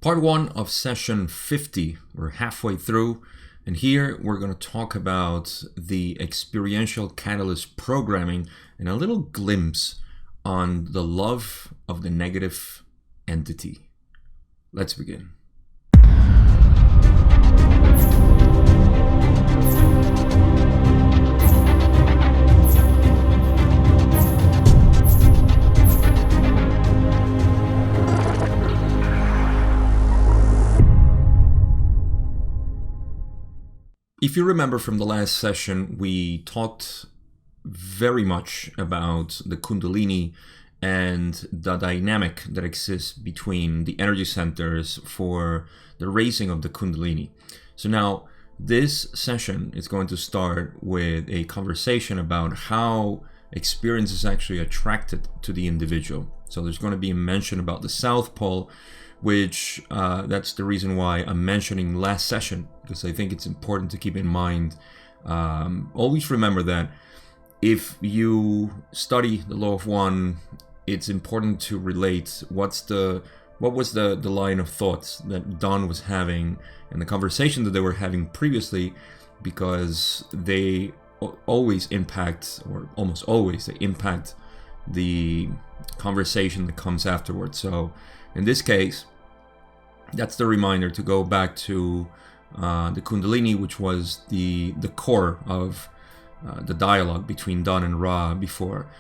Part 1 of session 50. We're halfway through, and here we're going to talk about the experiential catalyst programming and a little glimpse on the love of the negative entity. Let's begin. If you remember from the last session, we talked very much about the Kundalini and the dynamic that exists between the energy centers for the raising of the Kundalini. So now this session is going to start with a conversation about how experience is actually attracted to the individual. So there's going to be a mention about the South Pole, which that's the reason why I'm mentioning last session, because I think it's important to keep in mind. Always remember that if you study the Law of One, it's important to relate what was the line of thoughts that Don was having and the conversation that they were having previously, because they always impact, or almost always they impact, the conversation that comes afterwards. So in this case, that's the reminder to go back to the Kundalini, which was the core of the dialogue between Don and Ra before.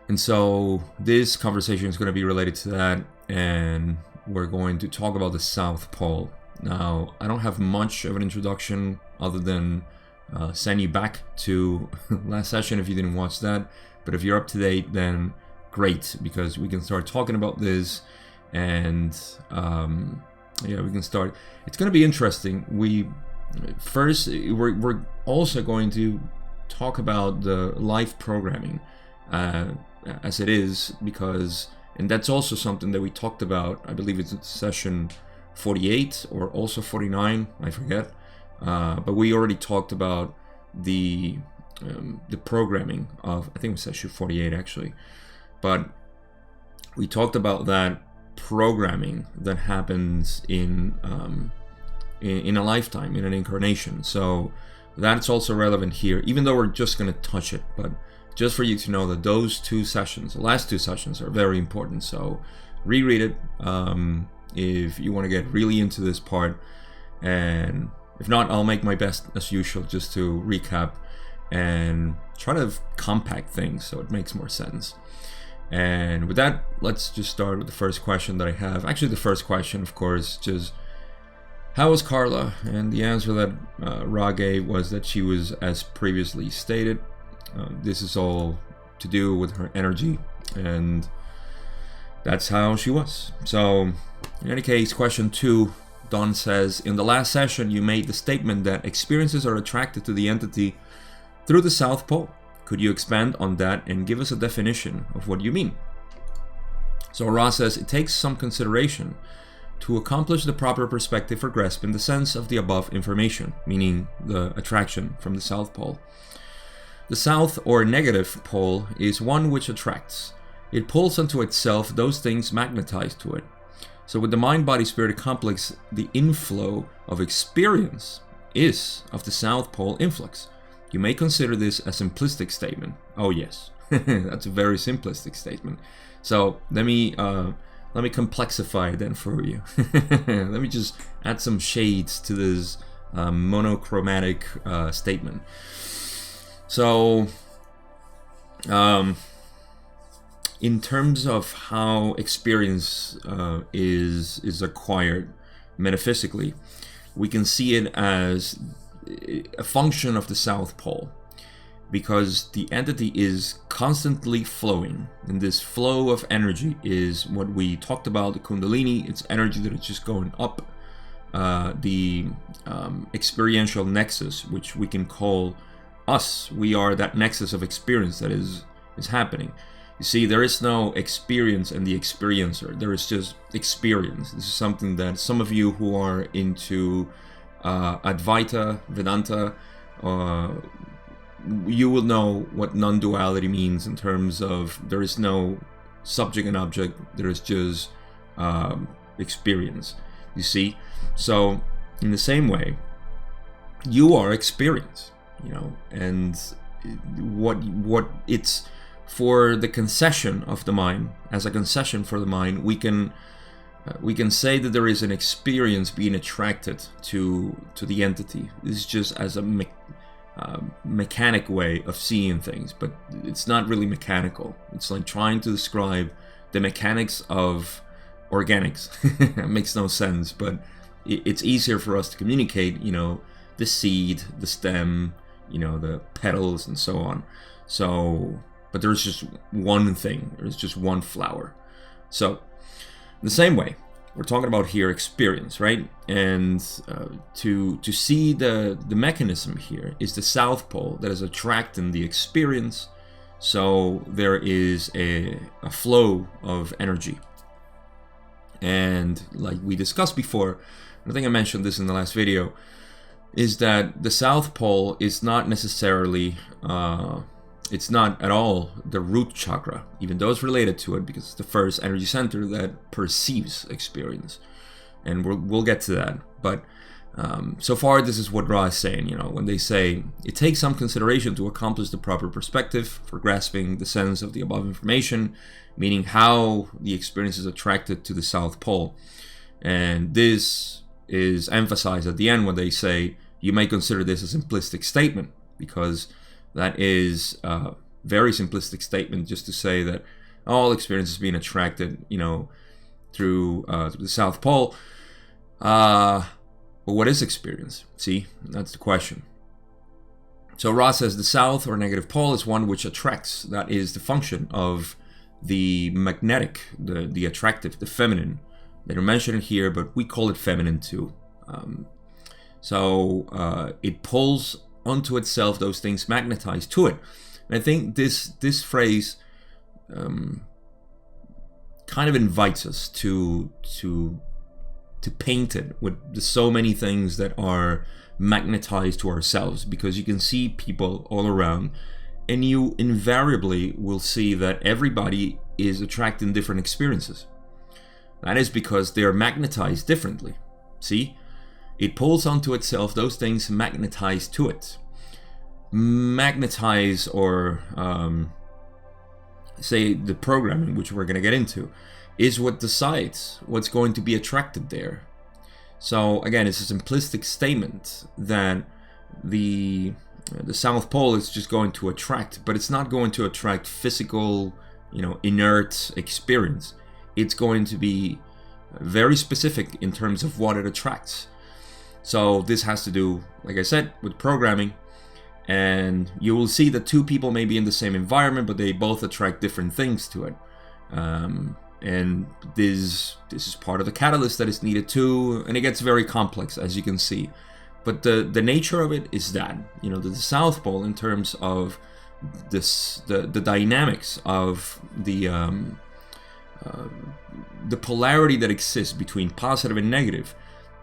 And so this conversation is going to be related to that, and we're going to talk about the South Pole. Now, I don't have much of an introduction other than send you back to last session if you didn't watch that. But if you're up to date, then great, because we can start talking about this, and we can start. It's going to be interesting. We're also going to talk about the live programming as it is, and that's also something that we talked about. I believe it's session 48 or also 49. I forget. But we already talked about the programming of, I think it was session 48 actually. But we talked about that programming that happens in a lifetime, in an incarnation. So that's also relevant here, even though we're just going to touch it. But just for you to know that those two sessions, the last two sessions, are very important. So reread it if you want to get really into this part. And if not, I'll make my best as usual just to recap and try to compact things so it makes more sense. And with that, let's just start with the first question that I have. Actually, the first question, of course, just how was Carla? And the answer that Ra gave was that she was as previously stated. This is all to do with her energy, and that's how she was. So, in any case, question 2, Don says, in the last session, you made the statement that experiences are attracted to the entity through the South Pole. Could you expand on that and give us a definition of what you mean? So Ra says, it takes some consideration to accomplish the proper perspective for grasp in the sense of the above information, meaning the attraction from the South Pole. The South or negative pole is one which attracts. It pulls unto itself those things magnetized to it. So with the mind-body-spirit complex, the inflow of experience is of the South Pole influx. You may consider this a simplistic statement. Oh yes, that's a very simplistic statement. So let me complexify it then for you. Let me just add some shades to this monochromatic statement. So, in terms of how experience is acquired metaphysically, we can see it as a function of the South Pole, because the entity is constantly flowing, and this flow of energy is what we talked about, the Kundalini. It's energy that is just going up the experiential nexus, which we can call us. We are that nexus of experience that is happening. You see, there is no experience and the experiencer. There is just experience. This is something that some of you who are into Advaita, Vedanta, you will know what non-duality means, in terms of there is no subject and object, there is just experience. You see? So in the same way, you are experience, you know, and what it's for the concession of the mind, as a concession for the mind, we can say that there is an experience being attracted to the entity. This is just as a mechanic way of seeing things, but it's not really mechanical. It's like trying to describe the mechanics of organics. It makes no sense, but it's easier for us to communicate, you know, the seed, the stem, you know, the petals and so on. So, but there's just one thing, there's just one flower. So, in the same way, we're talking about here experience, right? And to see the mechanism here is the South Pole that is attracting the experience. So there is a flow of energy. And like we discussed before, I think I mentioned this in the last video, is that the South Pole is not necessarily, it's not at all the root chakra, even though it's related to it because it's the first energy center that perceives experience. And we'll get to that. But so far, this is what Ra is saying, you know, when they say, it takes some consideration to accomplish the proper perspective for grasping the sense of the above information, meaning how the experience is attracted to the South Pole. And this is emphasized at the end when they say, you may consider this a simplistic statement, because that is a very simplistic statement just to say that all experience is being attracted, you know, through the South Pole. But what is experience? See, that's the question. So Ra says the South or negative pole is one which attracts. That is the function of the magnetic, the attractive, the feminine. They don't mention it here, but we call it feminine too. So it pulls onto itself those things, magnetized to it. And I think this phrase kind of invites us to paint it with so many things that are magnetized to ourselves, because you can see people all around and you invariably will see that everybody is attracting different experiences. That is because they are magnetized differently. See? It pulls onto itself those things magnetized to it. Magnetize, or say the programming, which we're going to get into, is what decides what's going to be attracted there. So again, it's a simplistic statement that the South Pole is just going to attract, but it's not going to attract physical, you know, inert experience. It's going to be very specific in terms of what it attracts. So this has to do, like I said, with programming. And you will see that two people may be in the same environment, but they both attract different things to it. And this is part of the catalyst that is needed too, and it gets very complex, as you can see. But the nature of it is that, you know, the South Pole, in terms of this, the dynamics of the polarity that exists between positive and negative,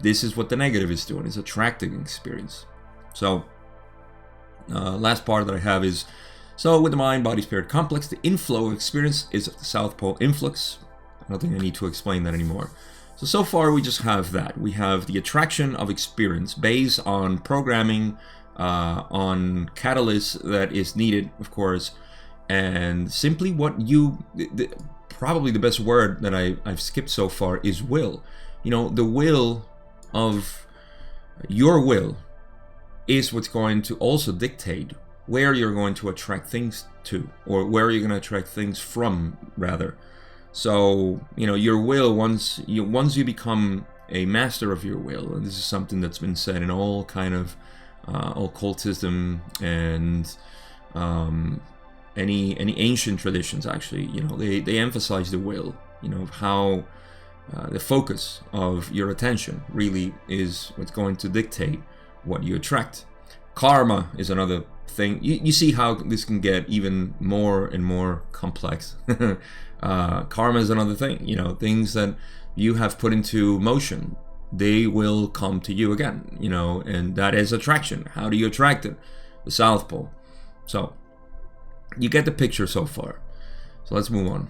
this is what the negative is doing, is attracting experience. So last part that I have is, so with the mind, body, spirit complex, the inflow of experience is the South Pole influx. I don't think I need to explain that anymore. So far we just have that. We have the attraction of experience based on programming, on catalyst that is needed, of course, and simply what you, probably the best word that I've skipped so far is will. You know, the will of your will is what's going to also dictate where you're going to attract things to, or where you're going to attract things from, rather. So, you know, your will, once you become a master of your will, and this is something that's been said in all kind of occultism and any ancient traditions, actually, you know, they emphasize the will, you know, how the focus of your attention really is what's going to dictate what you attract. Karma is another thing. You see how this can get even more and more complex. Karma is another thing. You know, things that you have put into motion, they will come to you again, you know, and that is attraction. How do you attract it? The South Pole. So you get the picture so far. So let's move on.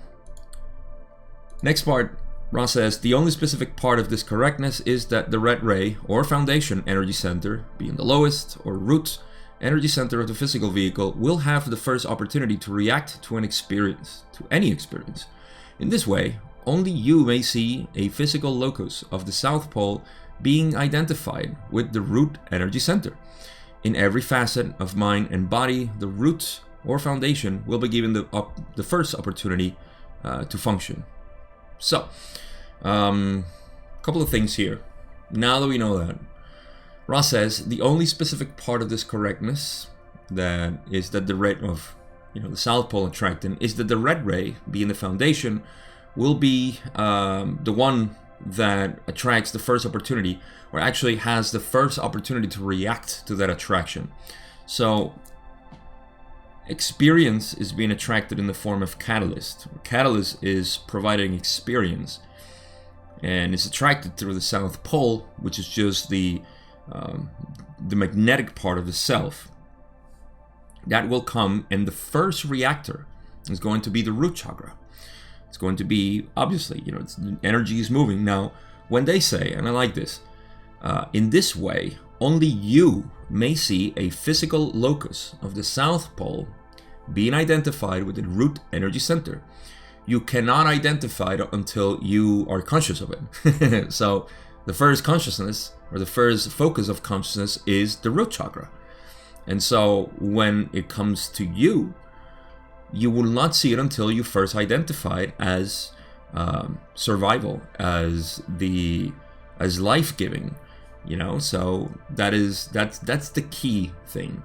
Next part Ross says, the only specific part of this correctness is that the red ray or foundation energy center, being the lowest or root energy center of the physical vehicle, will have the first opportunity to react to an experience, to any experience. In this way, only you may see a physical locus of the South Pole being identified with the root energy center. In every facet of mind and body, the root or foundation will be given the first opportunity to function. So, couple of things here. Now that we know that, Ross says the only specific part of this correctness that is that the red of the South Pole attractant is that the red ray, being the foundation, will be the one that attracts the first opportunity, or actually has the first opportunity to react to that attraction. So experience is being attracted in the form of catalyst. Catalyst is providing experience, and it's attracted through the South Pole, which is just the magnetic part of the self. That will come, and the first reactor is going to be the root chakra. It's going to be, obviously, energy is moving. Now, when they say, and I like this, in this way, only you may see a physical locus of the South Pole being identified with the root energy center. You cannot identify it until you are conscious of it. So the first consciousness, or the first focus of consciousness, is the root chakra. And so when it comes to you, you will not see it until you first identify it as survival, as life-giving. So that's the key thing,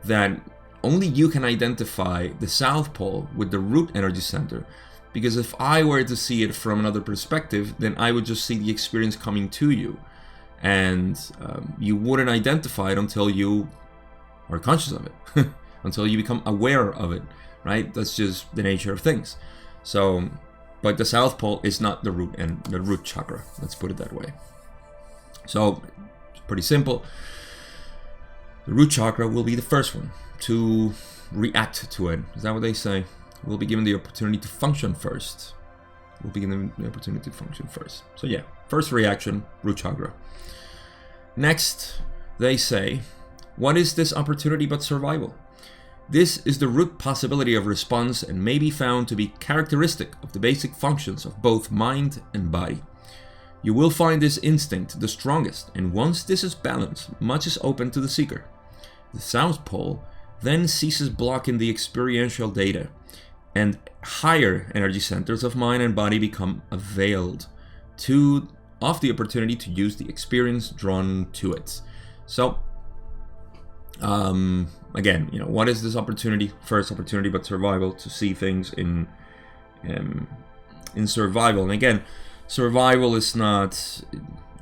that only you can identify the South Pole with the root energy center. Because if I were to see it from another perspective, then I would just see the experience coming to you, and you wouldn't identify it until you are conscious of it, until you become aware of it, right? That's just the nature of things. So, but the South Pole is not the root chakra. Let's put it that way. So, it's pretty simple. The root chakra will be the first one to react to it. Is that what they say? We'll be given the opportunity to function first. So yeah, first reaction, root chakra. Next, they say, what is this opportunity but survival? This is the root possibility of response and may be found to be characteristic of the basic functions of both mind and body. You will find this instinct the strongest, and once this is balanced, much is open to the seeker. The South Pole then ceases blocking the experiential data, and higher energy centers of mind and body become availed of the opportunity to use the experience drawn to it. So, again, what is this opportunity? First opportunity, but survival, to see things in survival. And again, survival is not,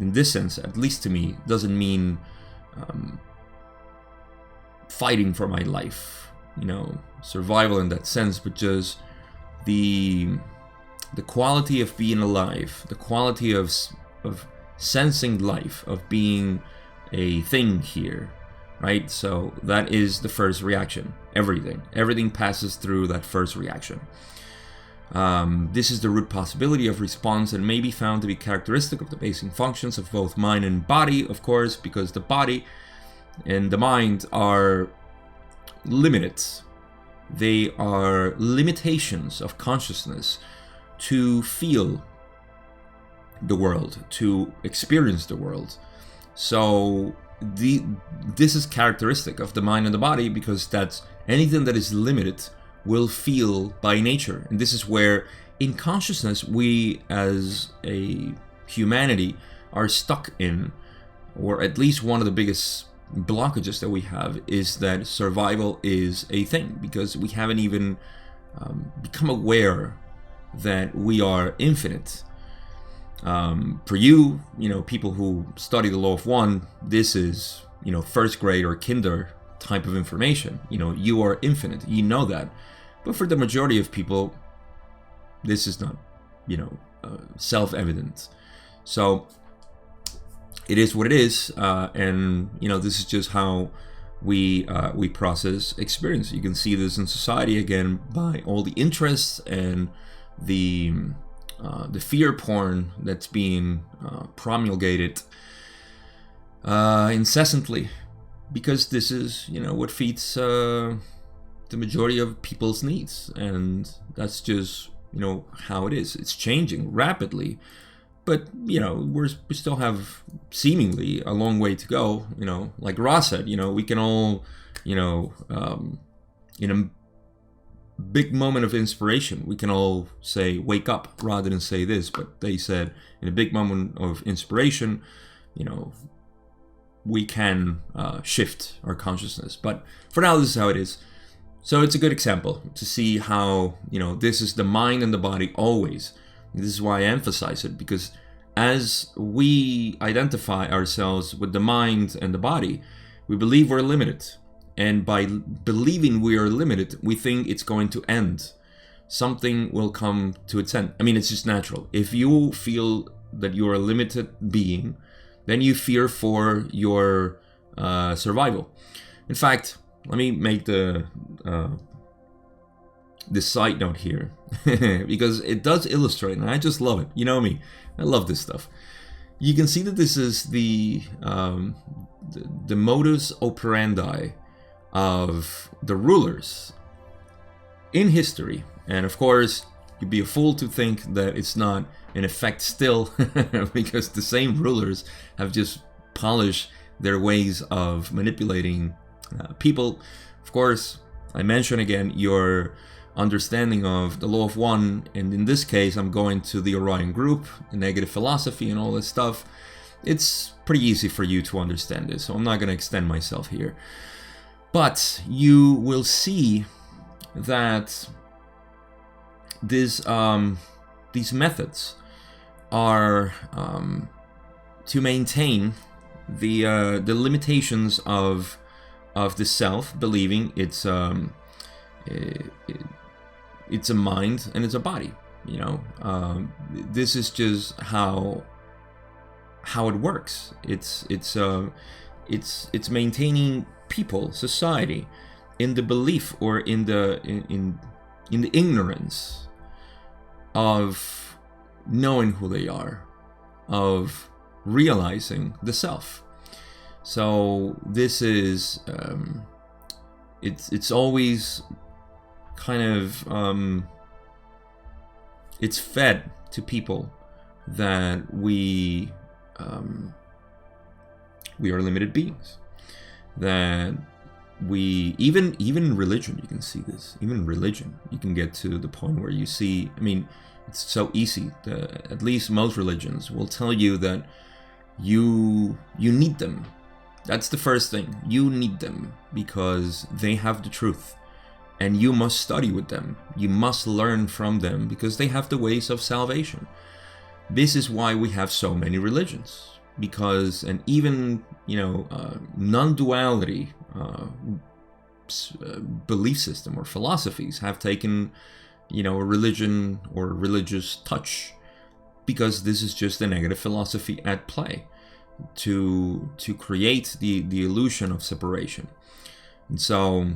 in this sense, at least to me, doesn't mean fighting for my life. Survival in that sense, but just the quality of being alive, the quality of sensing life, of being a thing here, right? So that is the first reaction. Everything passes through that first reaction. This is the root possibility of response and may be found to be characteristic of the basic functions of both mind and body, of course, because the body and the mind are limited. They are limitations of consciousness to feel the world, to experience the world. So this is characteristic of the mind and the body, because that's anything that is limited will feel by nature. And this is where in consciousness we as a humanity are stuck in, or at least one of the biggest blockages that we have is that survival is a thing, because we haven't even become aware that we are infinite. For you, people who study the law of one, this is, first grade or kinder type of information. You are infinite, that. But for the majority of people, this is not, self-evident. So it is what it is, and this is just how we process experience. You can see this in society again by all the interests and the the fear porn that's being promulgated incessantly, because this is, what feeds the majority of people's needs, and that's just, how it is. It's changing rapidly, but we still have seemingly a long way to go. Like Ross said, we can all, in a big moment of inspiration, we can all say wake up rather than say this, but they said in a big moment of inspiration, we can shift our consciousness. But for now, this is how it is. So it's a good example to see how, this is the mind and the body always. This is why I emphasize it, because as we identify ourselves with the mind and the body, we believe we're limited. And by believing we are limited, we think it's going to end. Something will come to its end. I mean, it's just natural. If you feel that you're a limited being, then you fear for your survival. In fact, let me make this side note here, because it does illustrate, and I just love it. You know me, I love this stuff. You can see that this is the modus operandi of the rulers in history. And of course, you'd be a fool to think that it's not in effect still, because the same rulers have just polished their ways of manipulating people. Of course, I mention again your understanding of the law of one, and in this case I'm going to the Orion group, the negative philosophy and all this stuff. It's pretty easy for you to understand this, so I'm not going to extend myself here. But you will see that these methods are to maintain the limitations of the self, believing it's a mind and it's a body. This is just how it works. It's maintaining people, society, in the belief or in the ignorance of knowing who they are, of realizing the self. So this is it's always kind of it's fed to people that we are limited beings, that we even religion, you can see this. Even religion, you can get to the point where you see, I mean, it's so easy. At least most religions will tell you that you need them. That's the first thing. You need them because they have the truth, and you must study with them. You must learn from them because they have the ways of salvation. This is why we have so many religions, because, and even non-duality belief system or philosophies have taken a religion or religious touch, because this is just a negative philosophy at play to create the illusion of separation. And so,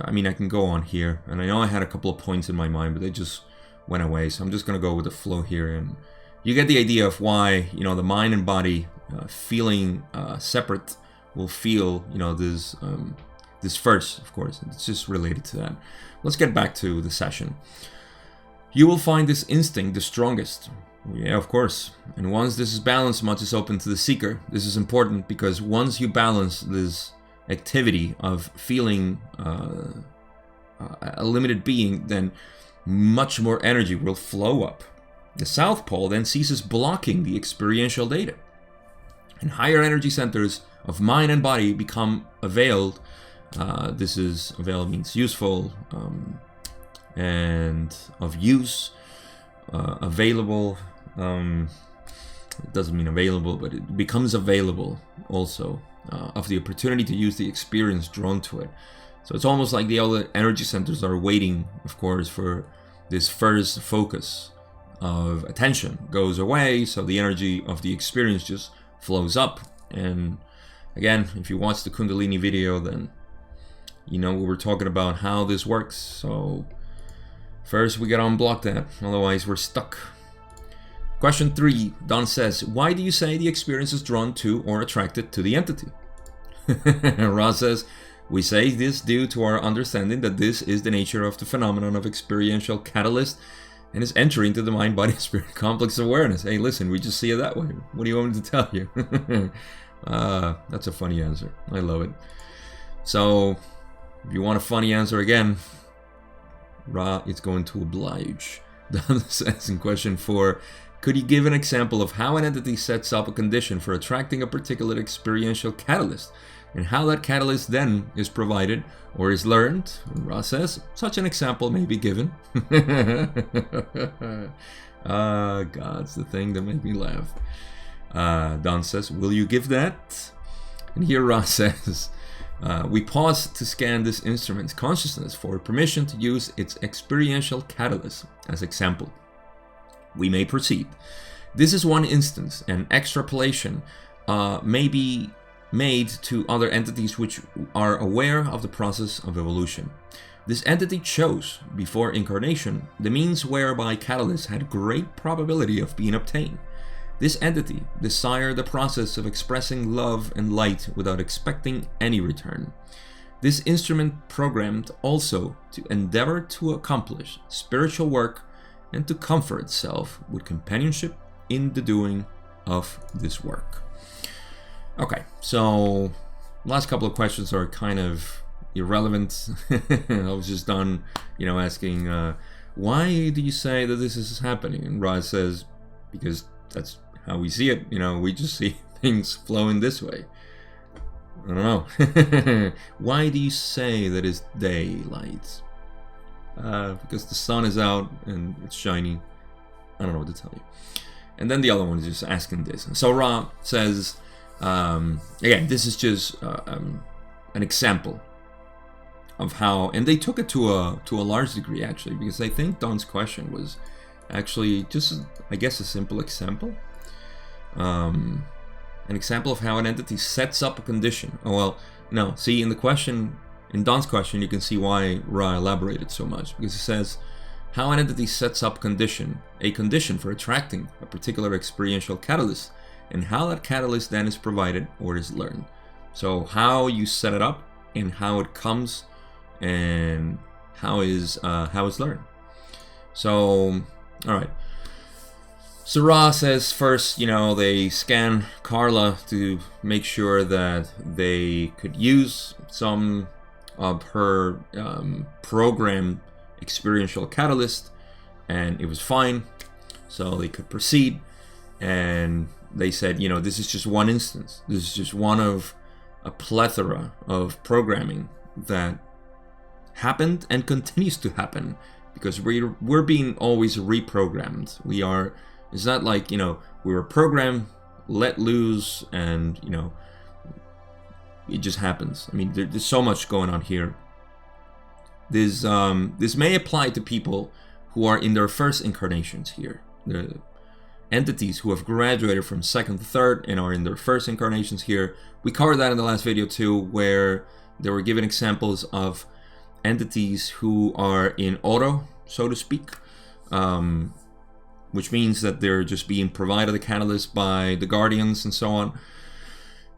I mean, I can go on here, and I know I had a couple of points in my mind, but they just went away, so I'm just going to go with the flow here, and you get the idea of why, the mind and body feeling separate will feel, this first, of course. It's just related to that. Let's get back to the session. You will find this instinct the strongest. Yeah, of course. And once this is balanced, much is open to the seeker. This is important because once you balance this activity of feeling a limited being, then much more energy will flow up. The South Pole then ceases blocking the experiential data, and higher energy centers of mind and body become availed. This is availed means useful, and of use, available. It doesn't mean available, but it becomes available also, of the opportunity to use the experience drawn to it. So it's almost like the other energy centers are waiting, of course, for this first focus of attention goes away, so the energy of the experience just flows up. And again, if you watch the Kundalini video, then you know what we're talking about, how this works. So first we gotta unblock that, otherwise we're stuck. Question 3, Don says, why do you say the experience is drawn to or attracted to the entity? Ra says, we say this due to our understanding that this is the nature of the phenomenon of experiential catalyst and is entering into the mind-body-spirit complex of awareness. Hey, listen, we just see it that way. What do you want me to tell you? That's a funny answer. I love it. So, if you want a funny answer again, Ra is going to oblige. Don says in question 4, could you give an example of how an entity sets up a condition for attracting a particular experiential catalyst, and how that catalyst then is provided or is learned? Ra says, such an example may be given. God's the thing that made me laugh. Don says, will you give that? And here Ra says, we pause to scan this instrument's consciousness for permission to use its experiential catalyst as example. We may proceed. This is one instance, and extrapolation may be made to other entities which are aware of the process of evolution. This entity chose, before incarnation, the means whereby catalysts had great probability of being obtained. This entity desired the process of expressing love and light without expecting any return. This instrument programmed also to endeavor to accomplish spiritual work and to comfort itself with companionship in the doing of this work. Okay, so last couple of questions are kind of irrelevant. I was just done, asking, why do you say that this is happening? And Ra says, because that's how we see it. We just see things flowing this way. I don't know. Why do you say that it's daylight? Because the sun is out and it's shining. I don't know what to tell you. And then the other one is just asking this. So Ra says, again, this is just an example of how, and they took it to a large degree actually, because I think Don's question was actually just, I guess, a simple example. An example of how an entity sets up a condition. Oh well, no. See, in Don's question, you can see why Ra elaborated so much, because he says how an entity sets up a condition for attracting a particular experiential catalyst, and how that catalyst then is provided or is learned. So how you set it up and how it comes and how it's learned. So, all right. So Ra says first, they scan Carla to make sure that they could use some of her programmed experiential catalyst, and it was fine, so they could proceed. And they said, this is just one instance. This is just one of a plethora of programming that happened and continues to happen, because we're being always reprogrammed. It's not like, we were programmed, let loose, and, it just happens. I mean, there's so much going on here. This may apply to people who are in their first incarnations here. The entities who have graduated from second to third and are in their first incarnations here. We covered that in the last video too, where they were given examples of entities who are in auto, so to speak. Which means that they're just being provided the catalyst by the guardians and so on.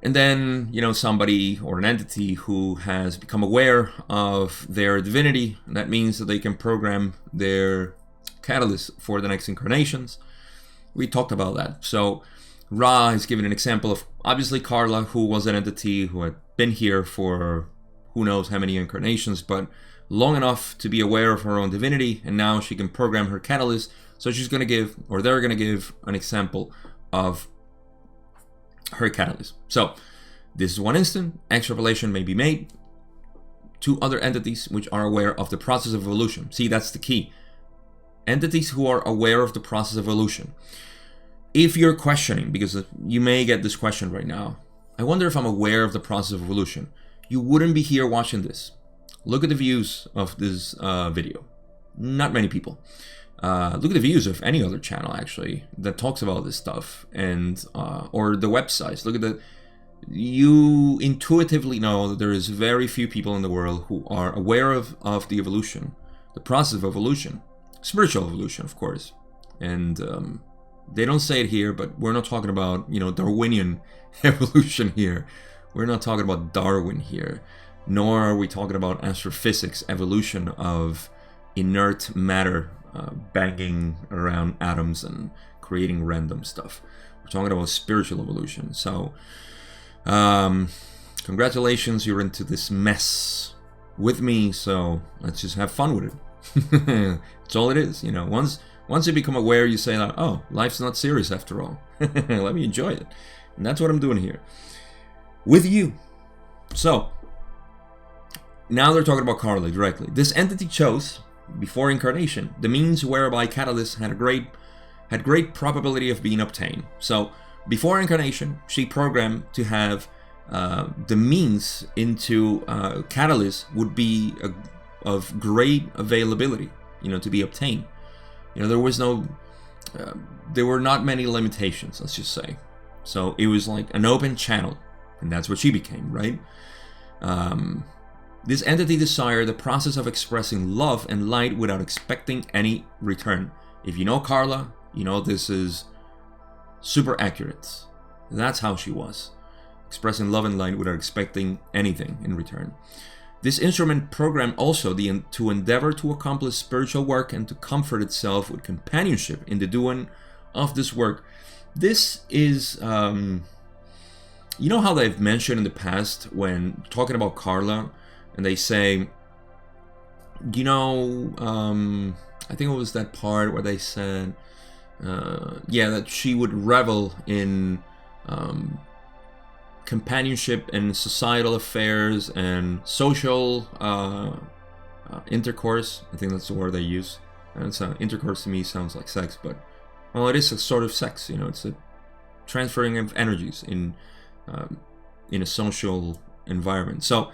And then, somebody or an entity who has become aware of their divinity, and that means that they can program their catalyst for the next incarnations. We talked about that. So Ra is given an example of, obviously, Carla, who was an entity who had been here for who knows how many incarnations, but long enough to be aware of her own divinity, and now she can program her catalyst. So she's going to give, or they're going to give, an example of her catalyst. So this is one instant. Extrapolation may be made to other entities which are aware of the process of evolution. See, that's the key. Entities who are aware of the process of evolution. If you're questioning, because you may get this question right now, I wonder if I'm aware of the process of evolution, you wouldn't be here watching this. Look at the views of this video. Not many people. Look at the views of any other channel actually that talks about this stuff, and or the websites. Look at you intuitively know that there is very few people in the world who are aware of the evolution, the process of evolution, spiritual evolution, of course, and They don't say it here, but we're not talking about, Darwinian evolution here. We're not talking about Darwin here. Nor are we talking about astrophysics, evolution of inert matter banging around atoms and creating random stuff. We're talking about spiritual evolution. So, congratulations, you're into this mess with me. So let's just have fun with it. That's all it is. Once you become aware, you say that, oh, life's not serious after all. Let me enjoy it. And that's what I'm doing here with you. So now they're talking about Carla directly. This entity chose, before incarnation, the means whereby Catalyst had great probability of being obtained. So before incarnation, she programmed to have the means into Catalyst would be of great availability, to be obtained. There were not many limitations, let's just say. So it was like an open channel, and that's what she became, right? This entity desired the process of expressing love and light without expecting any return. If you know Carla, this is super accurate. That's how she was. Expressing love and light without expecting anything in return. This instrument programmed also to endeavor to accomplish spiritual work and to comfort itself with companionship in the doing of this work. This is, how they've mentioned in the past when talking about Carla, and they say, I think it was that part where they said, that she would revel in companionship and societal affairs and social intercourse. I think that's the word they use. And intercourse to me sounds like sex, but well, it is a sort of sex. It's a transferring of energies in a social environment. So,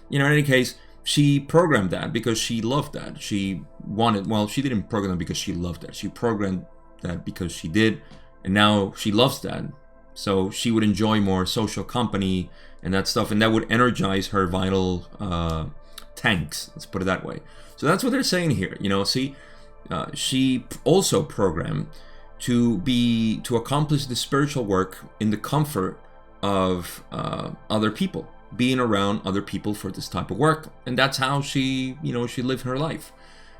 in any case, she programmed that because she loved that. She didn't program that because she loved that. She programmed that because she did, and now she loves that. So she would enjoy more social company and that stuff, and that would energize her vital tanks. Let's put it that way. So that's what they're saying here. She also programmed to accomplish the spiritual work in the comfort of other people, being around other people for this type of work, and that's how she lived her life.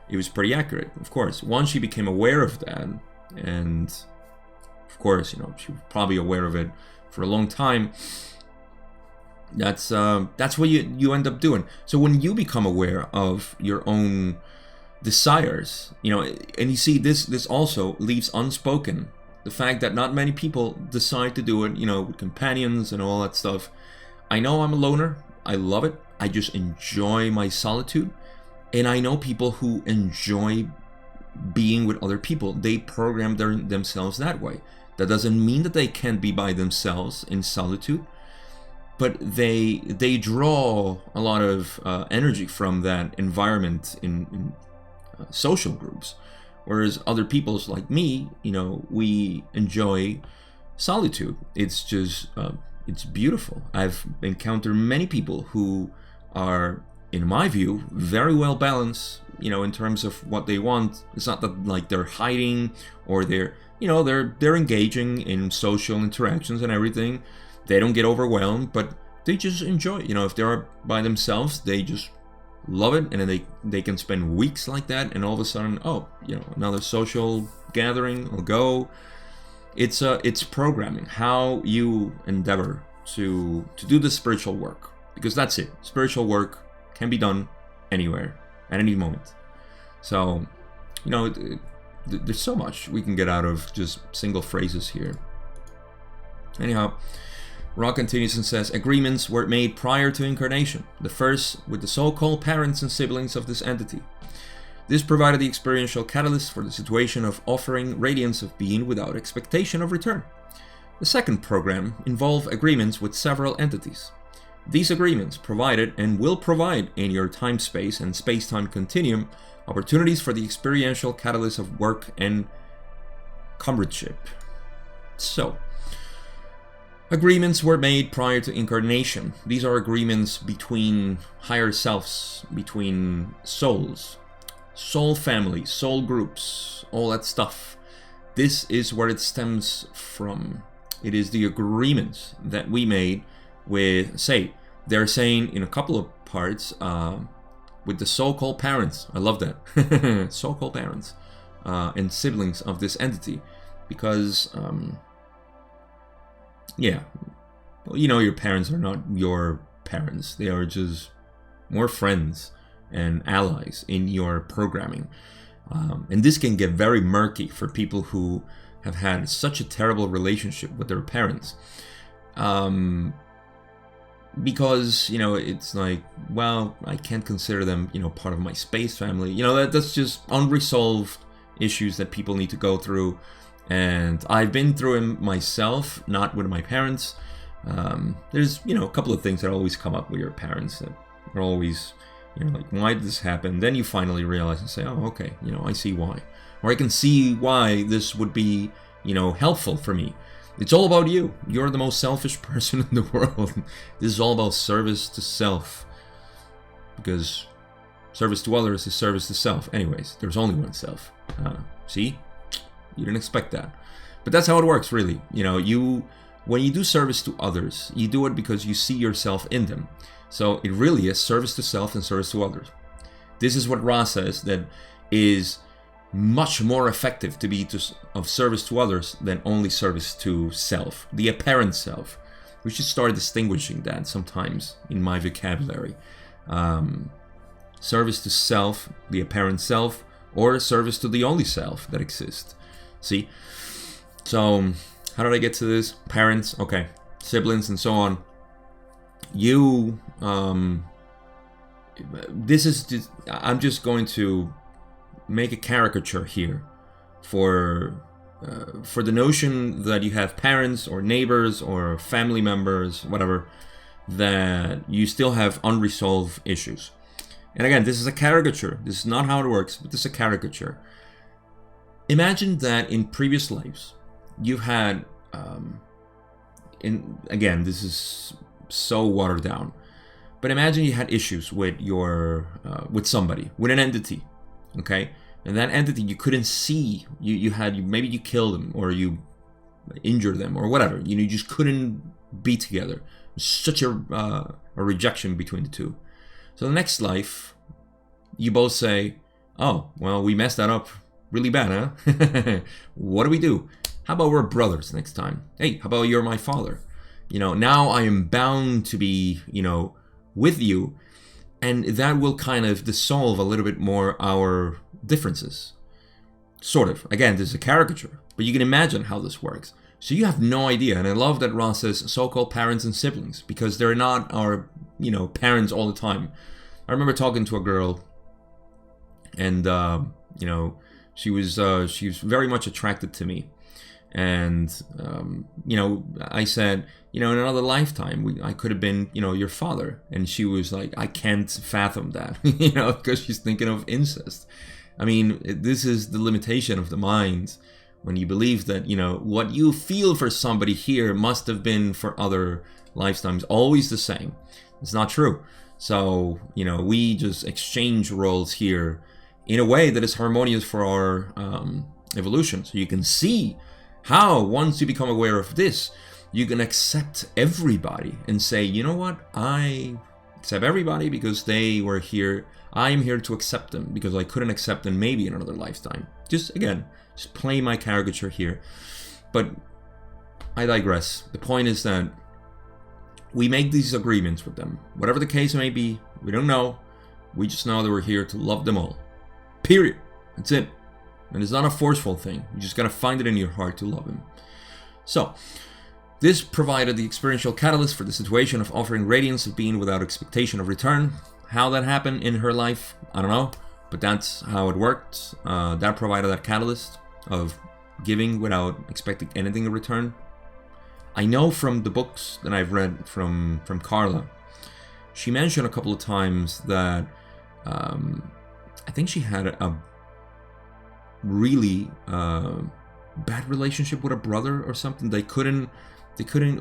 It was pretty accurate, of course. Once she became aware of that, and of course, she was probably aware of it for a long time. That's what you end up doing. So when you become aware of your own desires, and you see this also leaves unspoken the fact that not many people decide to do it, with companions and all that stuff. I know I'm a loner. I love it. I just enjoy my solitude. And I know people who enjoy being with other people. They program themselves that way. That doesn't mean that they can't be by themselves in solitude, but they draw a lot of energy from that environment in social groups. Whereas other people's like me, we enjoy solitude. It's just it's beautiful. I've encountered many people who are, in my view, very well balanced, in terms of what they want. It's not that like they're hiding or they're engaging in social interactions and everything. They don't get overwhelmed, but they just enjoy it. If they're by themselves, they just love it, and then they can spend weeks like that, and all of a sudden, another social gathering will go. It's programming how you endeavor to do the spiritual work, because that's it. Spiritual work can be done anywhere at any moment. So, there's so much we can get out of just single phrases here. Anyhow, Ra continues and says, agreements were made prior to incarnation, the first with the so-called parents and siblings of this entity. This provided the experiential catalyst for the situation of offering radiance of being without expectation of return. The second program involved agreements with several entities. These agreements provided and will provide in your time-space and space-time continuum opportunities for the experiential catalyst of work and comradeship. So, agreements were made prior to incarnation. These are agreements between higher selves, between souls, soul families, soul groups, all that stuff. this is where it stems from. It is the agreements that we made with, say, they're saying in a couple of parts, with the so-called parents. I love that. So-called parents and siblings of this entity. Because, yeah, well, you know, your parents are not your parents. They are just more friends and allies in your programming. And this can get very murky for people who have had such a terrible relationship with their parents. Because, you know, it's like, well, I can't consider them, you know, part of my space family. You know, that's just unresolved issues that people need to go through. And I've been through them myself, not with my parents. There's, you know, a couple of things that always come up with your parents that are always, you know, like, why did this happen? Then you finally realize and say, oh, okay, you know, I see why. Or I can see why this would be, you know, helpful for me. It's all about you. You're the most selfish person in the world. This is all about service to self. Because service to others is service to self. Anyways, there's only one self. See? You didn't expect that. But that's how it works, really. You know, when you do service to others, you do it because you see yourself in them. So it really is service to self and service to others. This is what Ra says, that is much more effective to be of service to others than only service to self, the apparent self. We should start distinguishing that sometimes in my vocabulary. Service to self, the apparent self, or service to the only self that exists. See? So, how did I get to this? Parents, okay, siblings, and so on. You, this is just, I'm just going to make a caricature here for the notion that you have parents or neighbors or family members, whatever, that you still have unresolved issues. And again, this is a caricature. This is not how it works, but this is a caricature. Imagine that in previous lives, you've had, again, this is so watered down, but imagine you had issues with with somebody, with an entity, okay? And that entity you couldn't see. Maybe you killed them or you injured them or whatever. You know, you just couldn't be together. Such a rejection between the two. So the next life, you both say, oh, well, we messed that up really bad, huh? What do? How about we're brothers next time? Hey, how about you're my father? You know, now I am bound to be, you know, with you. And that will kind of dissolve a little bit more our differences. Sort of. Again, this is a caricature, but you can imagine how this works. So you have no idea. And I love that Ross says so-called parents and siblings, because they're not our, you know, parents all the time. I remember talking to a girl, and you know, she was very much attracted to me. And you know, I said, you know, in another lifetime, I could have been, you know, your father. And she was like, I can't fathom that, you know, because she's thinking of incest. I mean, this is the limitation of the mind when you believe that, you know, what you feel for somebody here must have been for other lifetimes always the same. It's not true. So, you know, we just exchange roles here in a way that is harmonious for our evolution. So you can see how, once you become aware of this, you can accept everybody and say, you know what, I accept everybody because they were here. I am here to accept them because I couldn't accept them maybe in another lifetime. Just play my caricature here. But I digress. The point is that we make these agreements with them. Whatever the case may be, we don't know. We just know that we're here to love them all. Period. That's it. And it's not a forceful thing. You just gotta find it in your heart to love him. So, this provided the experiential catalyst for the situation of offering radiance of being without expectation of return. How that happened in her life, I don't know. But that's how it worked. That provided that catalyst of giving without expecting anything in return. I know from the books that I've read from Carla, she mentioned a couple of times that I think she had a really bad relationship with a brother or something. They couldn't,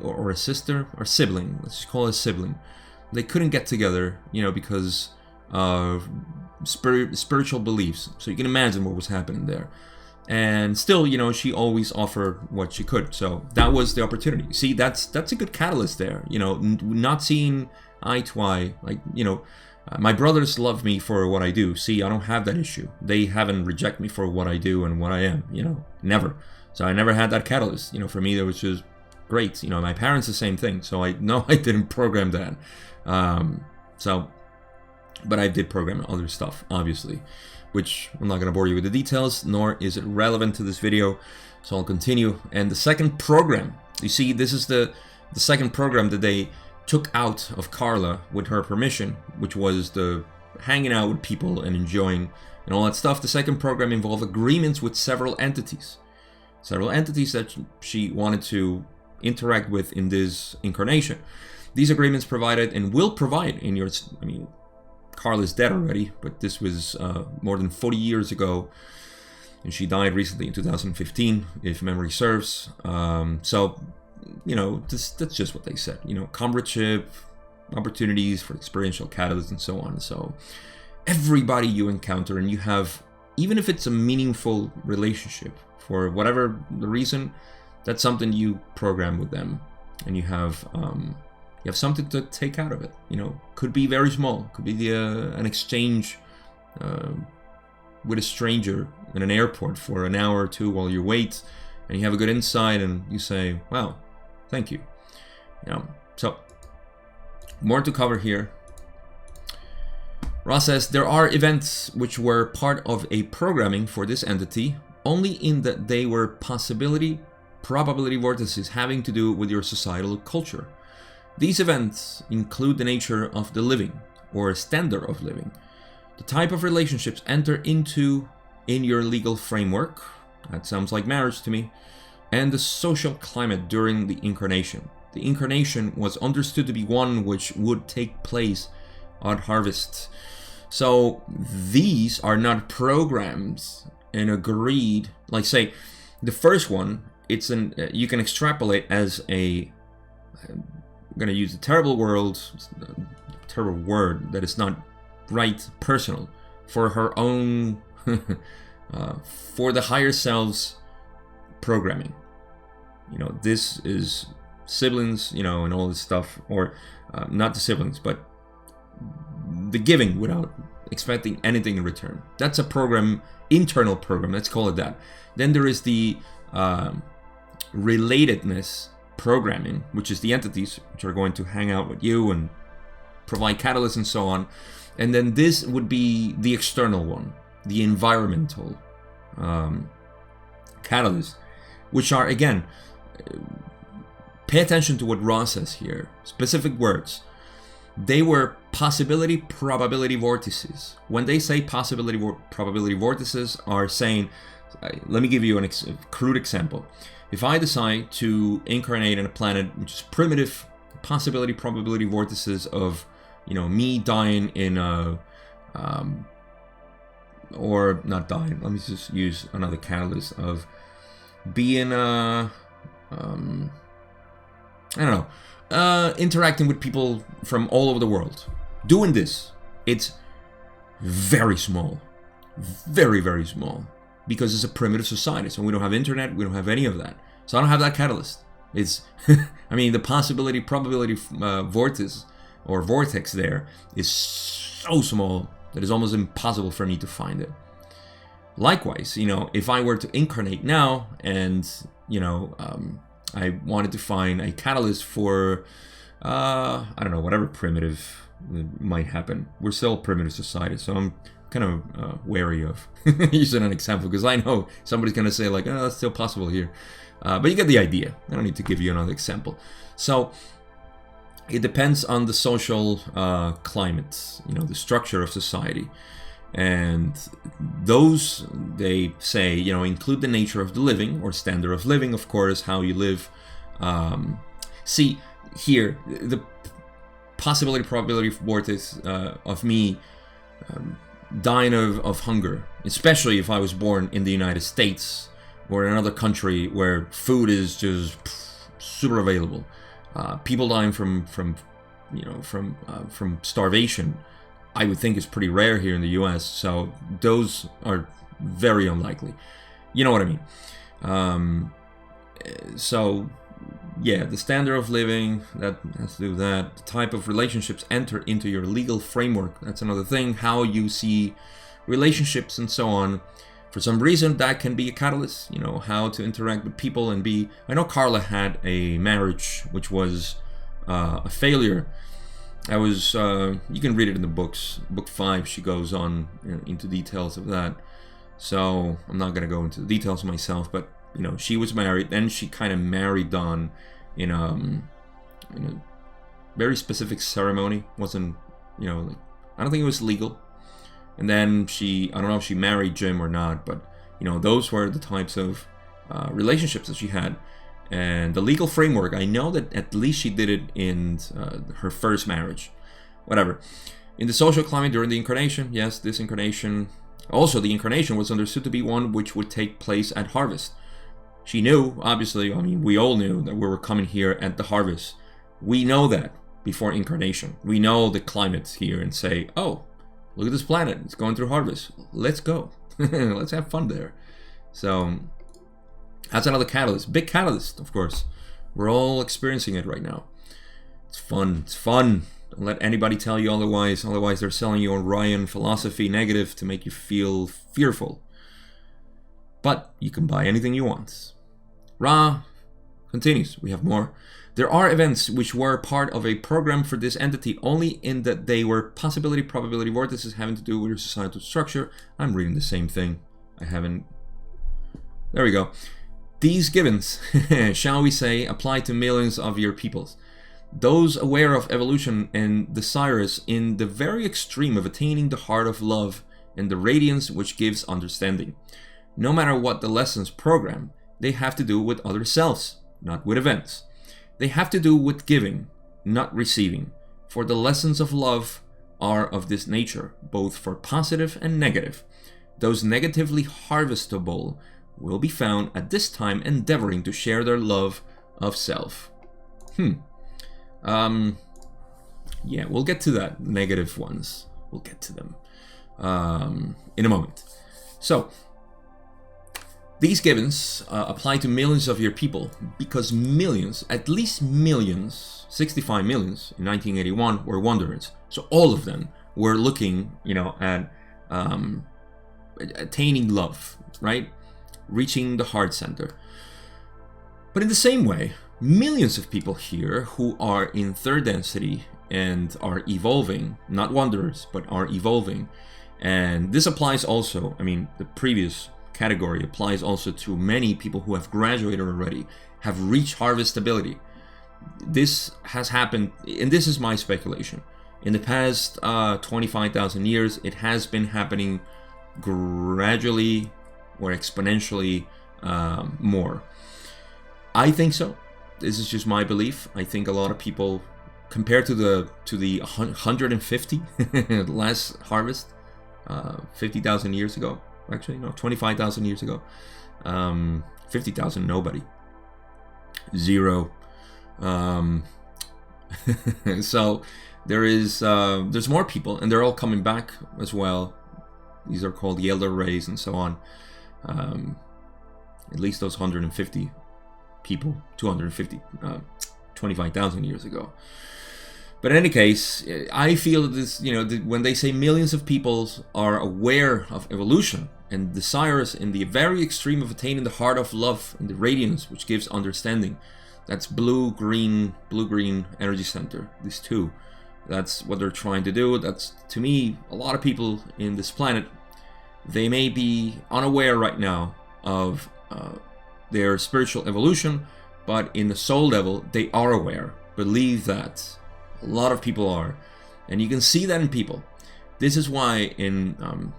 or a sister or sibling. Let's just call it a sibling. They couldn't get together, you know, because of spiritual beliefs. So you can imagine what was happening there. And still, you know, she always offered what she could. So that was the opportunity. See, that's a good catalyst there. You know, not seeing eye to eye. Like, you know, my brothers love me for what I do. See, I don't have that issue. They haven't rejected me for what I do and what I am. You know, never. So I never had that catalyst. You know, for me, that was just great. You know, my parents, the same thing. So I know I didn't program that. But I did program other stuff, obviously, which I'm not going to bore you with the details, nor is it relevant to this video. So I'll continue. And the second program, you see, this is the second program that they took out of Carla with her permission, which was the hanging out with people and enjoying and all that stuff. The second program involved agreements with several entities that she wanted to interact with in this incarnation. These agreements provided and will provide in your, I mean, Carla's dead already, but this was more than 40 years ago, and she died recently in 2015, if memory serves. So, you know, that's just what they said. You know, comradeship, opportunities for experiential catalysts, and so on. So, everybody you encounter, and you have, even if it's a meaningful relationship, for whatever the reason, that's something you program with them, and you have something to take out of it. You know, could be very small, could be an exchange with a stranger in an airport for an hour or two while you wait, and you have a good insight, and you say, "Wow, thank you." You know, so more to cover here. Ross says there are events which were part of a programming for this entity, only in that they were probability vortices having to do with your societal culture. These events include the nature of the living, or standard of living, the type of relationships enter into in your legal framework, that sounds like marriage to me, and the social climate during the incarnation. The incarnation was understood to be one which would take place on harvest. So these are not programs and agreed, like say, the first one, it's you can extrapolate as I'm going to use a terrible word that is not right, personal, for her own, for the higher selves programming. You know, this is siblings, you know, and all this stuff, or not the siblings, but the giving without expecting anything in return. That's a program, internal program, let's call it that. Then there is the relatedness programming, which is the entities which are going to hang out with you and provide catalysts and so on. And then this would be the external one, the environmental catalysts, which are, again, pay attention to what Ross says here, specific words. They were possibility probability vortices. When they say possibility probability vortices, are saying, let me give you a crude example. If I decide to incarnate in a planet which is primitive, possibility probability vortices of, you know, me dying in a or not dying, let me just use another catalyst of being I don't know, interacting with people from all over the world. Doing this, it's very small, very, very small, because it's a primitive society. So we don't have internet, we don't have any of that. So I don't have that catalyst. It's, I mean, the possibility probability vortex or vortex there is so small that it's almost impossible for me to find it. Likewise, you know, if I were to incarnate now and, you know, I wanted to find a catalyst for, I don't know, whatever primitive might happen. We're still a primitive society, so I'm kind of wary of using an example, because I know somebody's going to say like, oh, that's still possible here. But you get the idea. I don't need to give you another example. So it depends on the social climate, you know, the structure of society. And those, they say, you know, include the nature of the living, or standard of living, of course, how you live. See, here, the possibility probability vortex of me dying of hunger, especially if I was born in the United States or in another country where food is just super available. People dying from starvation, I would think is pretty rare here in the US, so those are very unlikely. You know what I mean. So yeah, the standard of living, that has to do with that. The type of relationships enter into your legal framework. That's another thing. How you see relationships and so on. For some reason, that can be a catalyst. How to interact with people and be. I know Carla had a marriage which was a failure. You can read it in the books. Book 5, she goes on into details of that. So I'm not going to go into the details myself, but she was married. Then she kind of married on in a very specific ceremony. Wasn't I don't think it was legal. And then I don't know if she married Jim or not, but those were the types of relationships that she had. And the legal framework, I know that at least she did it in her first marriage. Whatever. In the social climate during the Incarnation, yes, this Incarnation. Also, the Incarnation was understood to be one which would take place at harvest. She knew, obviously, we all knew that we were coming here at the harvest. We know that before Incarnation. We know the climate here and say, oh, look at this planet. It's going through harvest. Let's go. Let's have fun there. So that's another catalyst. Big catalyst, of course. We're all experiencing it right now. It's fun. It's fun. Don't let anybody tell you otherwise. Otherwise, they're selling you Orion philosophy negative to make you feel fearful. But you can buy anything you want. Ra continues. We have more. There are events which were part of a program for this entity only in that they were possibility probability vortices having to do with your societal structure. I'm reading the same thing. I haven't. There we go. These givens, shall we say, apply to millions of your peoples. Those aware of evolution and desirous in the very extreme of attaining the heart of love and the radiance which gives understanding. No matter what the lessons program, they have to do with other selves, not with events. They have to do with giving, not receiving. For the lessons of love are of this nature, both for positive and negative. Those negatively harvestable will be found at this time endeavoring to share their love of self. Yeah, we'll get to that. Negative ones. We'll get to them in a moment. So, these givens apply to millions of your people because millions, at least millions, 65 millions in 1981 were wanderers. So all of them were looking, at attaining love, right? Reaching the heart center. But in the same way, millions of people here who are in third density and are evolving, not wanderers, but are evolving. And this applies also, the previous category applies also to many people who have graduated already, have reached harvestability. This has happened, and this is my speculation. In the past 25,000 years, it has been happening gradually or exponentially more. I think so. This is just my belief. I think a lot of people, compared to the 150 last harvest, 50,000 years ago. Actually, no, 25,000 years ago. 50,000, nobody. Zero. So there's more people, and they're all coming back as well. These are called the elder rays and so on. At least those 150 people, 250, 25,000 years ago. But in any case, I feel that this, when they say millions of people are aware of evolution and desirous in the very extreme of attaining the heart of love and the radiance which gives understanding, that's blue-green energy center, these two. That's what they're trying to do. That's, to me, a lot of people in this planet, they may be unaware right now of their spiritual evolution, but in the soul level, they are aware. Believe that. A lot of people are, and you can see that in people. This is why in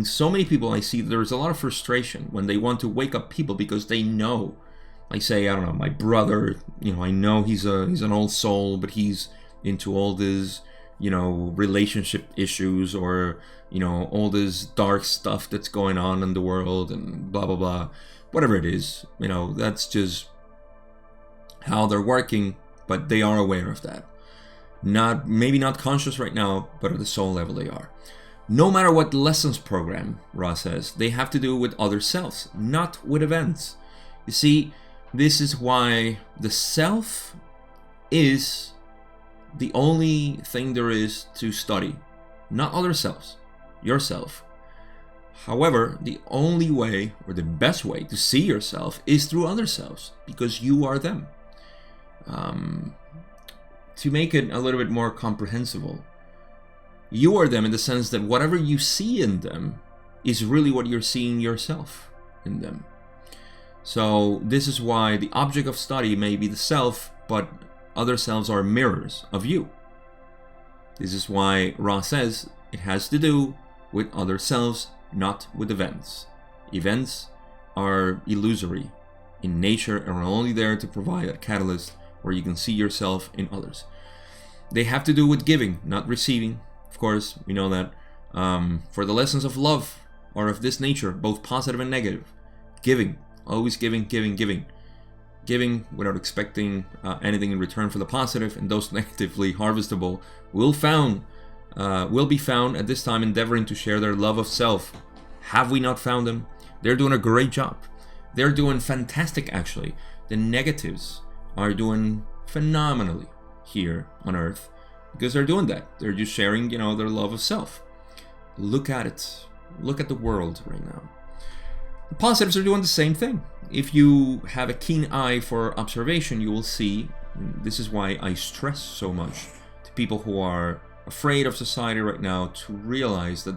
so many people I see there's a lot of frustration when they want to wake up people because they know. I say, I don't know, my brother, I know he's an old soul, but he's into all this, relationship issues or, all this dark stuff that's going on in the world and blah, blah, blah. Whatever it is, that's just how they're working, but they are aware of that. Maybe not conscious right now, but at the soul level they are. No matter what lessons program, Ra says, they have to do with other selves, not with events. You see, this is why the self is the only thing there is to study, not other selves, yourself. However, the only way, or the best way to see yourself is through other selves, because you are them. To make it a little bit more comprehensible, you are them in the sense that whatever you see in them is really what you're seeing yourself in them. So this is why the object of study may be the self, but other selves are mirrors of you. This is why Ra says it has to do with other selves, not with events. Events are illusory in nature and are only there to provide a catalyst where you can see yourself in others. They have to do with giving, not receiving. Of course, we know that for the lessons of love are of this nature, both positive and negative. Giving, always giving, giving, giving. Giving without expecting anything in return for the positive, and those negatively harvestable will be found at this time endeavoring to share their love of self. Have we not found them? They're doing a great job. They're doing fantastic, actually. The negatives are doing phenomenally here on Earth because they're doing that. They're just sharing, their love of self. Look at it. Look at the world right now. The positives are doing the same thing. If you have a keen eye for observation, you will see, this is why I stress so much to people who are afraid of society right now, to realize that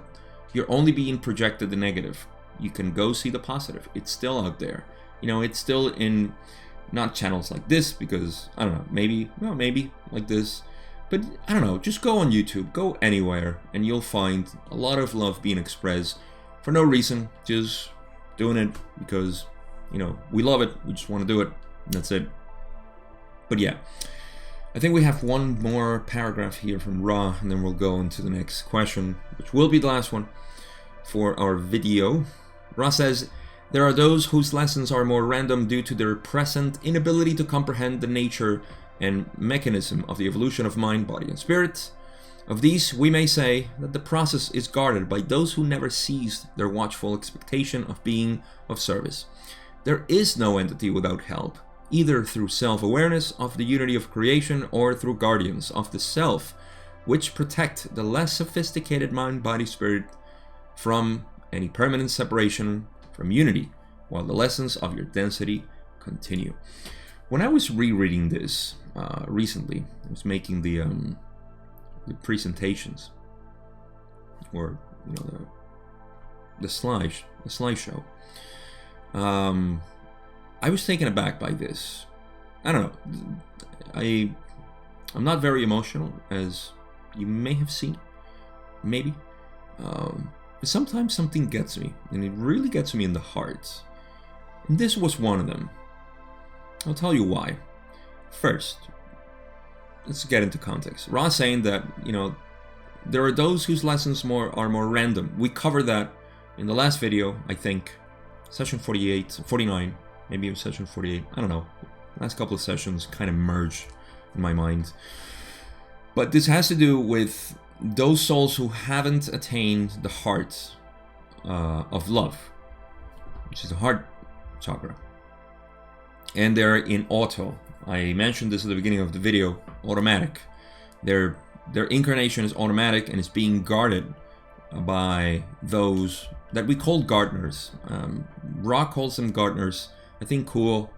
you're only being projected the negative. You can go see the positive. It's still out there. It's still in not channels like this, because I don't know, maybe like this, but I don't know, just go on YouTube, go anywhere, and you'll find a lot of love being expressed for no reason, just doing it because we love it, we just want to do it, and that's it. But yeah, I think we have one more paragraph here from Ra, and then we'll go into the next question, which will be the last one for our video. Ra says, there are those whose lessons are more random due to their present inability to comprehend the nature and mechanism of the evolution of mind, body, and spirit. Of these, we may say that the process is guarded by those who never ceased their watchful expectation of being of service. There is no entity without help, either through self-awareness of the unity of creation or through guardians of the self, which protect the less sophisticated mind, body, spirit from any permanent separation from unity, while the lessons of your density continue. When I was rereading this recently, I was making the presentations, or the slideshow. I was taken aback by this. I don't know. I'm not very emotional, as you may have seen, maybe. But sometimes something gets me, and it really gets me in the heart. And this was one of them. I'll tell you why. First, let's get into context. Ra saying that, there are those whose lessons are more random. We covered that in the last video, I think. Session 49, maybe it was session 48. I don't know. Last couple of sessions kind of merged in my mind. But this has to do with those souls who haven't attained the heart of love, which is the heart chakra. And they're in auto. I mentioned this at the beginning of the video, automatic. Their incarnation is automatic and is being guarded by those that we call gardeners. Ra calls them gardeners. I think Kuo,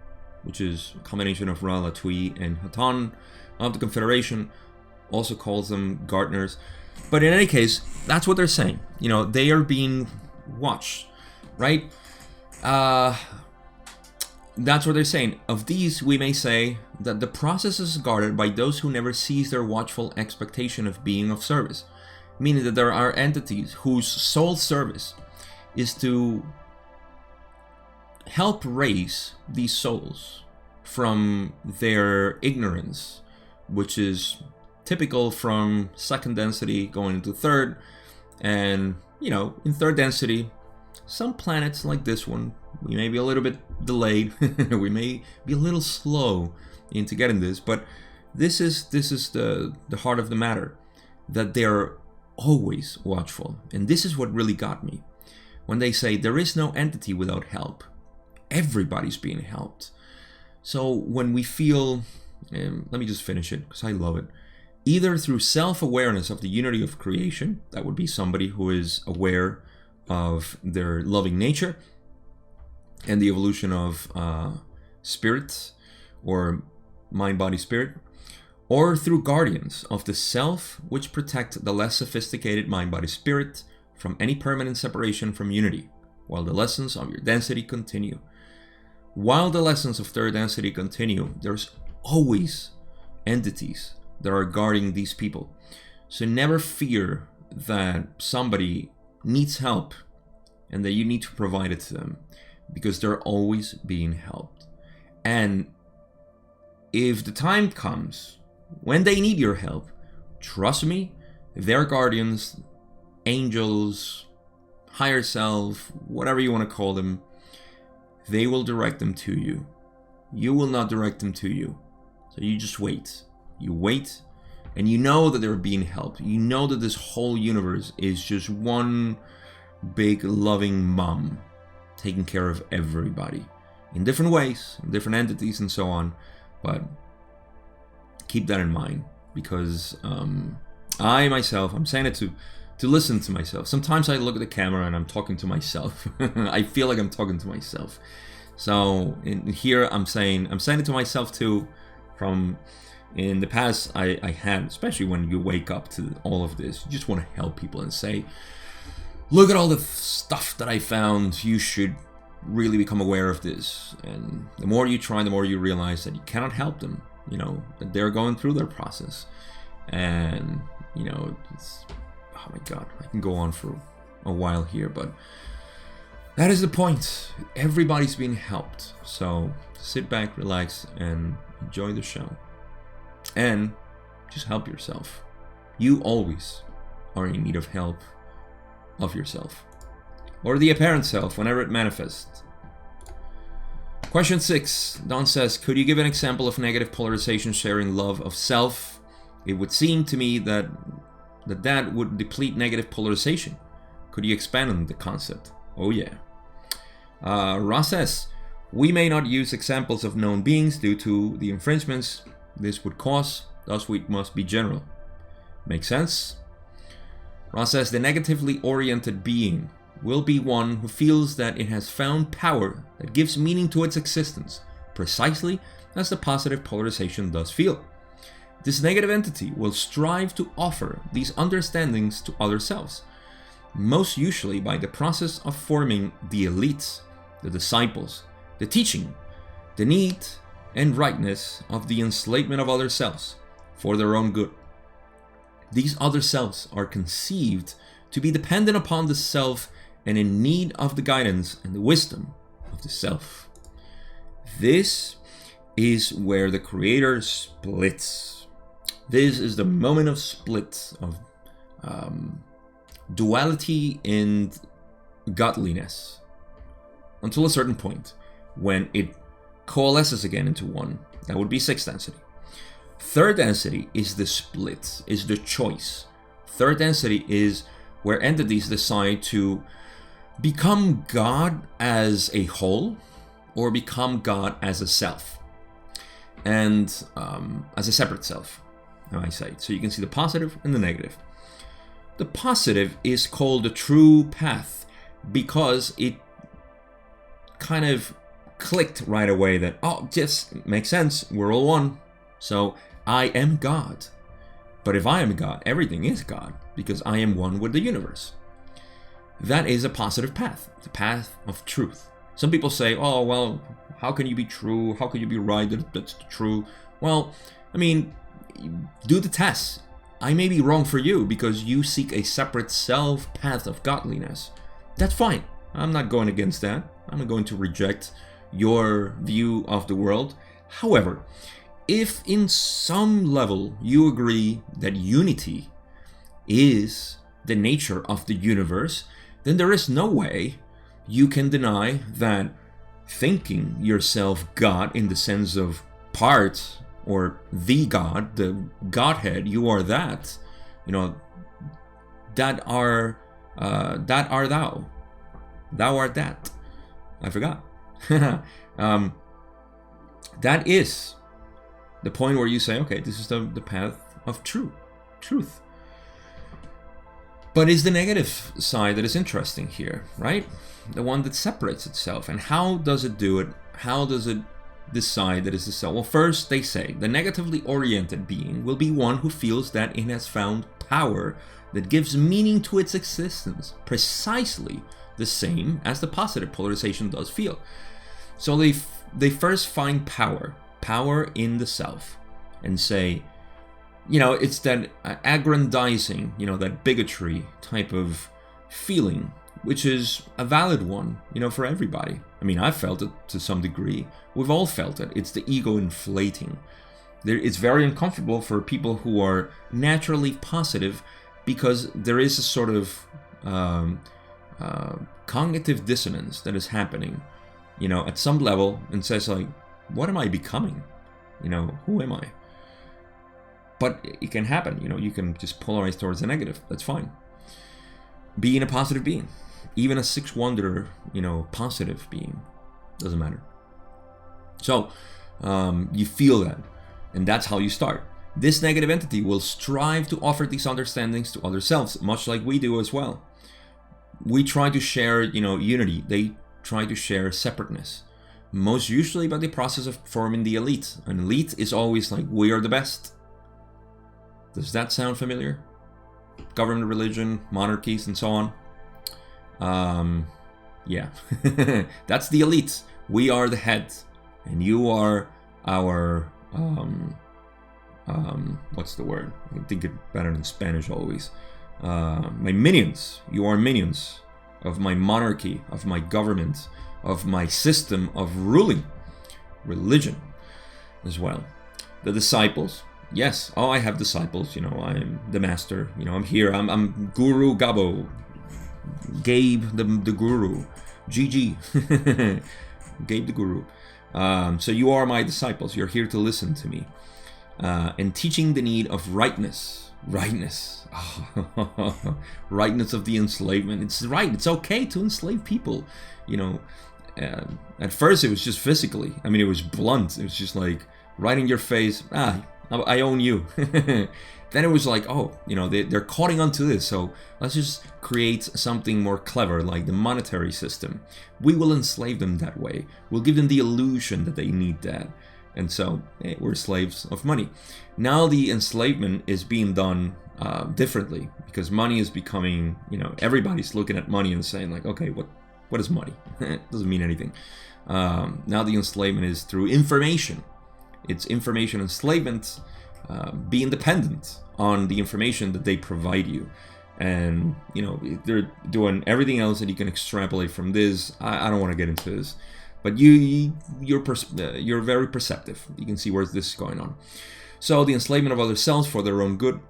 which is a combination of Ra, Latui, and Hatan of the Confederation, also calls them gardeners. But in any case, that's what they're saying. They are being watched, right? That's what they're saying. Of these, we may say that the process is guarded by those who never cease their watchful expectation of being of service. Meaning that there are entities whose sole service is to help raise these souls from their ignorance, which is typical from second density going into third. And, in third density, some planets like this one, we may be a little bit delayed. We may be a little slow into getting this, but this is the heart of the matter, that they're always watchful. And this is what really got me. When they say there is no entity without help, everybody's being helped. So when we feel, let me just finish it because I love it. Either through self-awareness of the unity of creation, that would be somebody who is aware of their loving nature and the evolution of spirit or mind, body, spirit, or through guardians of the self which protect the less sophisticated mind, body, spirit from any permanent separation from unity, while the lessons of your density continue. While the lessons of third density continue, there's always entities that are guarding these people. So never fear that somebody needs help and that you need to provide it to them, because they're always being helped. And if the time comes when they need your help, trust me, their guardians, angels, higher self, whatever you want to call them, they will direct them to you. You will not direct them to you. So you just wait. You wait, and you know that they're being helped. You know that this whole universe is just one big loving mom taking care of everybody in different ways, in different entities and so on. But keep that in mind, because I myself, I'm saying it to listen to myself. Sometimes I look at the camera and I'm talking to myself. I feel like I'm talking to myself. So in here I'm saying it to myself too. From in the past, I had, especially when you wake up to all of this, you just want to help people and say, look at all the stuff that I found. You should really become aware of this. And the more you try, the more you realize that you cannot help them. You know, that they're going through their process. And, you know, it's, oh my God, I can go on for a while here, but that is the point. Everybody's being helped. So sit back, relax, and enjoy the show. And just help yourself. You always are in need of help of yourself, or the apparent self whenever it manifests. Question 6. Don says, could you give an example of negative polarization sharing love of self? It would seem to me that would deplete negative polarization. Could you expand on the concept? Oh yeah. Ross says, we may not use examples of known beings due to the infringements this would cause, thus we must be general. Makes sense? Ross says, the negatively oriented being will be one who feels that it has found power that gives meaning to its existence, precisely as the positive polarization does feel. This negative entity will strive to offer these understandings to other selves, most usually by the process of forming the elites, the disciples, the teaching, the need and rightness of the enslavement of other selves for their own good. These other selves are conceived to be dependent upon the self and in need of the guidance and the wisdom of the self. This is where the Creator splits. This is the moment of split, of duality and godliness, until a certain point when it coalesces again into one. That would be sixth density. Third density is the split, is the choice. Third density is where entities decide to become God as a whole or become God as a self, and as a separate self, how I say. So you can see the positive and the negative. The positive is called the true path because it kind of clicked right away that, oh, just makes sense, we're all one. So I am God. But if I am God, everything is God, because I am one with the universe. That is a positive path, the path of truth. Some people say, oh, well, how can you be true? How can you be right that that's true? Well, I mean, do the test. I may be wrong for you because you seek a separate self path of godliness. That's fine. I'm not going against that. I'm not going to reject your view of the world. However, if in some level you agree that unity is the nature of the universe, then there is no way you can deny that thinking yourself God in the sense of part or the God, the Godhead, you are that, that are thou. Thou art that. I forgot. That is the point where you say, okay, this is the path of truth. But it's the negative side that is interesting here, right? The one that separates itself. And how does it do it? How does it decide that it's the self? Well, first they say the negatively oriented being will be one who feels that it has found power that gives meaning to its existence, precisely the same as the positive polarization does feel. So they first find power in the self, and say, it's that aggrandizing, that bigotry type of feeling, which is a valid one, for everybody. I mean, I've felt it to some degree. We've all felt it. It's the ego inflating. It's very uncomfortable for people who are naturally positive, because there is a sort of cognitive dissonance that is happening, at some level, and says like, what am I becoming? Who am I? But it can happen, you can just polarize towards the negative. That's fine. Being a positive being, even a six wonder, positive being, doesn't matter. So you feel that, and that's how you start. This negative entity will strive to offer these understandings to other selves, much like we do as well. We try to share, unity. They try to share separateness, most usually by the process of forming the elite. An elite is always like, we are the best. Does that sound familiar? Government, religion, monarchies, and so on. Yeah, that's the elite. We are the head, and you are our what's the word? I can think it better in Spanish always. My minions. You are minions of my monarchy, of my government, of my system of ruling. Religion as well. The disciples. Yes, I have disciples, I'm the master, I'm here, I'm Guru Gabo, Gabe the Guru, GG, Gabe the Guru. So you are my disciples, you're here to listen to me. And teaching the need of rightness, rightness of the enslavement. It's right, it's okay to enslave people, at first it was just physically, it was blunt, it was just like, right in your face, I own you. Then it was like, they're caught onto this, so let's just create something more clever, like the monetary system. We will enslave them that way. We'll give them the illusion that they need that. And so, we're slaves of money. Now the enslavement is being done differently, because money is becoming, everybody's looking at money and saying like, okay, what is money? It doesn't mean anything. Now the enslavement is through information. It's information enslavement, being dependent on the information that they provide you. And, they're doing everything else that you can extrapolate from this. I don't want to get into this. But you're very perceptive. You can see where this is going on. So the enslavement of other selves for their own good.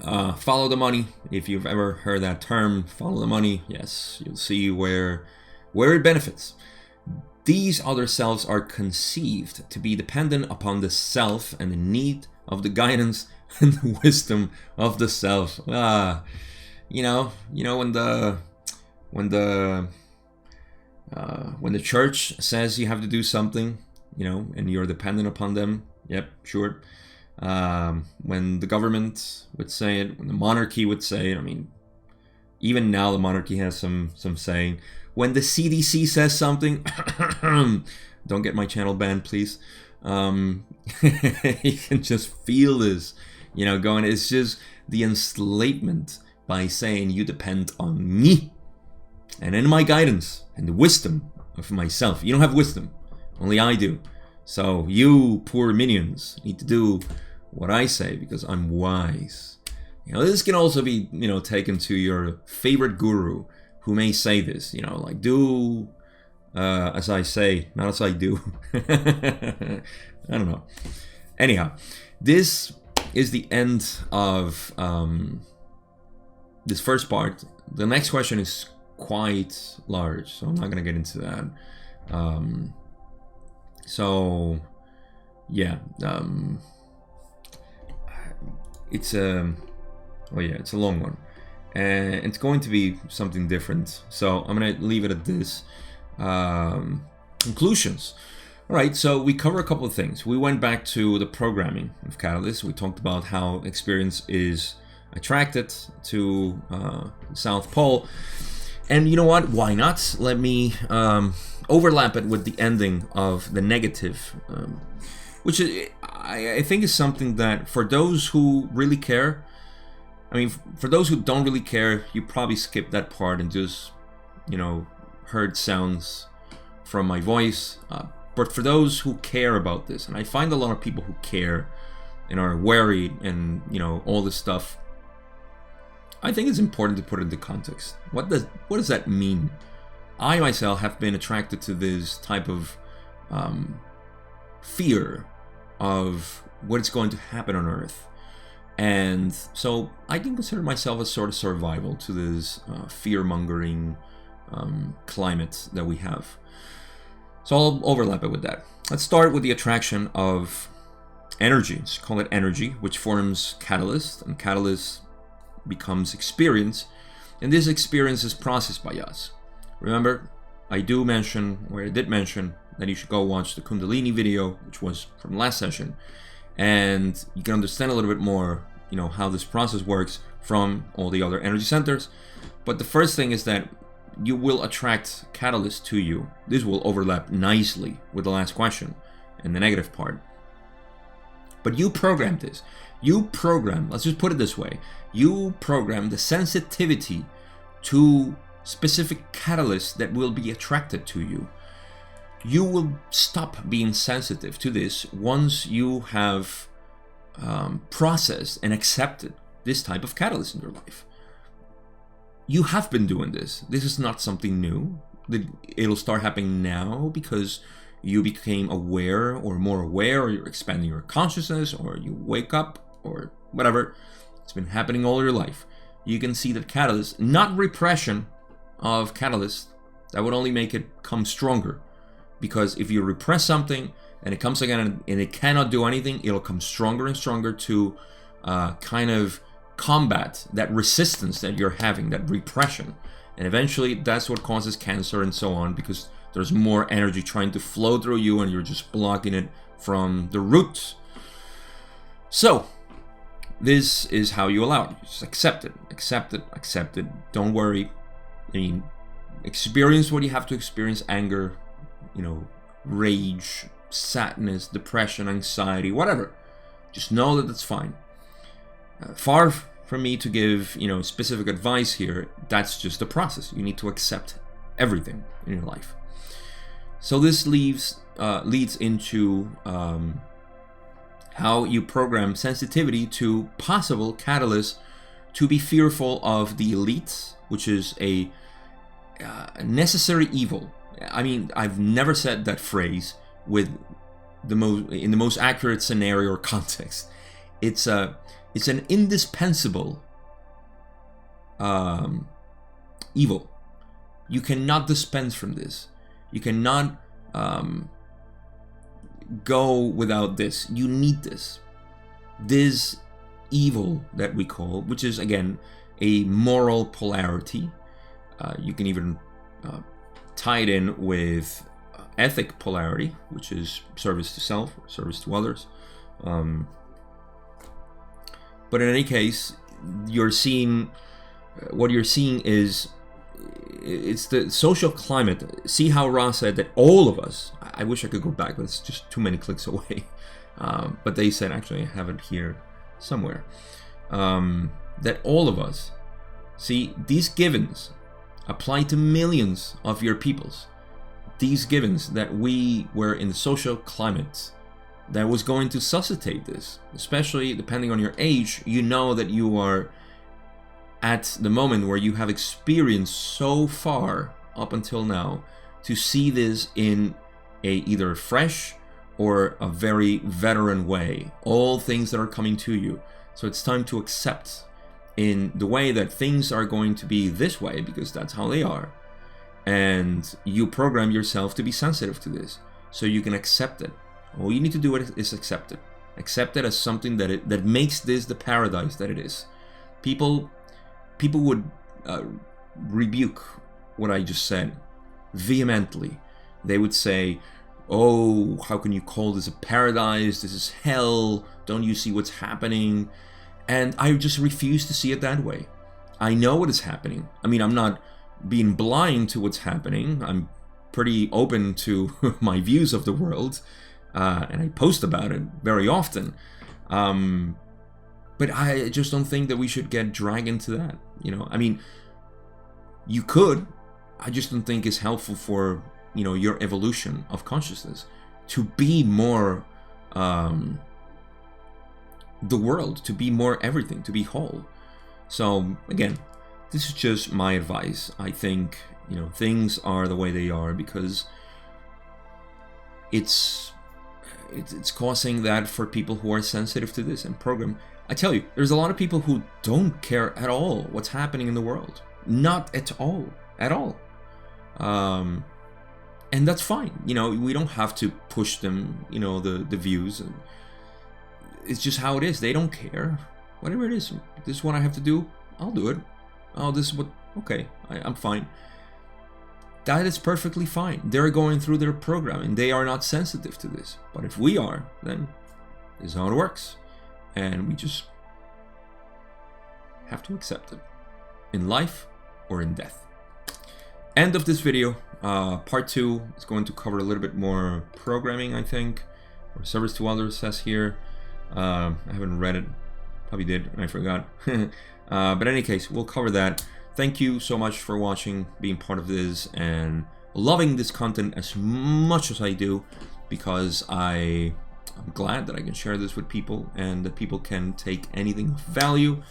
Follow the money. If you've ever heard that term, follow the money. Yes, you'll see where it benefits. These other selves are conceived to be dependent upon the self and the need of the guidance and the wisdom of the self. When the church says you have to do something, and you're dependent upon them. Yep, sure. When the government would say it, when the monarchy would say it, even now the monarchy has some saying. When the CDC says something, don't get my channel banned, please. You can just feel this, going. It's just the enslavement by saying you depend on me and in my guidance and the wisdom of myself. You don't have wisdom, only I do. So you poor minions need to do what I say because I'm wise. This can also be, taken to your favorite guru who may say this, like do as I say, not as I do. I don't know. Anyhow, this is the end of this first part. The next question is quite large, so I'm not gonna get into that. It's a long one. and it's going to be something different. So I'm going to leave it at this. Conclusions. All right, so we cover a couple of things. We went back to the programming of Catalyst. We talked about how experience is attracted to South Pole. And you know what? Why not? Let me overlap it with the ending of the negative, which is, I think is something that for those who really care, I mean, for those who don't really care, you probably skip that part and just, heard sounds from my voice. But for those who care about this, and I find a lot of people who care and are worried and, all this stuff, I think it's important to put it into context. What does that mean? I myself have been attracted to this type of fear of what's going to happen on Earth. And so I can consider myself a sort of survival to this fear-mongering climate that we have. So I'll overlap it with that. Let's start with the attraction of energy. Let's call it energy, which forms catalyst, and catalyst becomes experience, and this experience is processed by us. Remember, I did mention that you should go watch the Kundalini video, which was from last session, and you can understand a little bit more, how this process works from all the other energy centers. But the first thing is that you will attract catalyst to you. This will overlap nicely with the last question and the negative part. But you programmed this. Let's just put it this way. You program the sensitivity to specific catalysts that will be attracted to you. You will stop being sensitive to this once you have processed and accepted this type of catalyst in your life. You have been doing this. This is not something new. It'll start happening now because you became aware or more aware, or you're expanding your consciousness, or you wake up, or whatever. It's been happening all your life. You can see that catalyst, not repression of catalyst, that would only make it come stronger. Because if you repress something and it comes again and it cannot do anything, it'll come stronger and stronger to kind of combat that resistance that you're having, that repression. And eventually that's what causes cancer and so on, because there's more energy trying to flow through you and you're just blocking it from the roots. So this is how you allow it. You just accept it. Don't worry. I mean, experience what you have to experience: anger, rage, sadness, depression, anxiety, whatever. Just know that that's fine. Far from me to give, specific advice here. That's just the process. You need to accept everything in your life. So this leads into how you program sensitivity to possible catalysts to be fearful of the elite, which is a necessary evil. I mean, I've never said that phrase in the most accurate scenario or context. It's an indispensable evil. You cannot dispense from this. You cannot go without this. You need this. This evil that we call, which is again a moral polarity. You can even tie it in with ethic polarity, which is service to self, or service to others. But in any case, what you're seeing is it's the social climate. See how Ra said that all of us, I wish I could go back, but it's just too many clicks away. But they said, actually, I have it here somewhere, that all of us, see, these givens apply to millions of your peoples. These givens that we were in the social climate that was going to suscitate this, especially depending on your age. You know that you are at the moment where you have experienced so far up until now to see this in a either fresh or a very veteran way, all things that are coming to you. So it's time to accept in the way that things are going to be this way, because that's how they are. And you program yourself to be sensitive to this so you can accept it. All you need to do is accept it. Accept it as something that makes this the paradise that it is. People people would rebuke what I just said vehemently. They would say, oh, how can you call this a paradise? This is hell. Don't you see what's happening? And I just refuse to see it that way. I know what is happening. I mean, I'm not being blind to what's happening. I'm pretty open to my views of the world, and I post about it very often. But I just don't think that we should get dragged into that. You know, I mean, you could. I just don't think it's helpful for, you know, your evolution of consciousness to be more the world, to be more everything, to be whole. So again, this is just my advice. I think, you know, things are the way they are because it's causing that for people who are sensitive to this and program. I tell you, there's a lot of people who don't care at all what's happening in the world. Not at all. At all. And that's fine. You know, we don't have to push them, you know, the views. It's just how it is. They don't care. Whatever it is. This is what I have to do. I'll do it. Oh, this is what... Okay, I'm fine. That is perfectly fine. They're going through their programming. They are not sensitive to this. But if we are, then this is how it works. And we just have to accept it. In life or in death. End of this video. Part 2 is going to cover a little bit more programming, I think. Or service to others says here. I haven't read it. Probably did, and I forgot. But in any case, we'll cover that. Thank you so much for watching, being part of this, and loving this content as much as I do, because I'm glad that I can share this with people, and that people can take anything of value.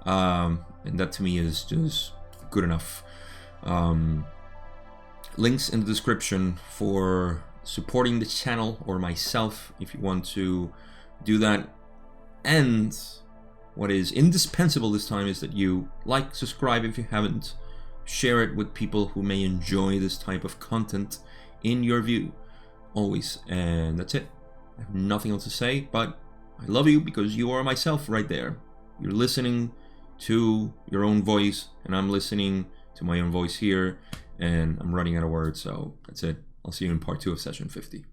And that to me is just good enough. Links in the description for supporting the channel or myself if you want to do that. And what is indispensable this time is that you like, subscribe if you haven't, share it with people who may enjoy this type of content in your view, always. And that's it. I have nothing else to say, but I love you because you are myself right there. You're listening to your own voice, and I'm listening to my own voice here, and I'm running out of words, so that's it. I'll see you in part 2 of session 50.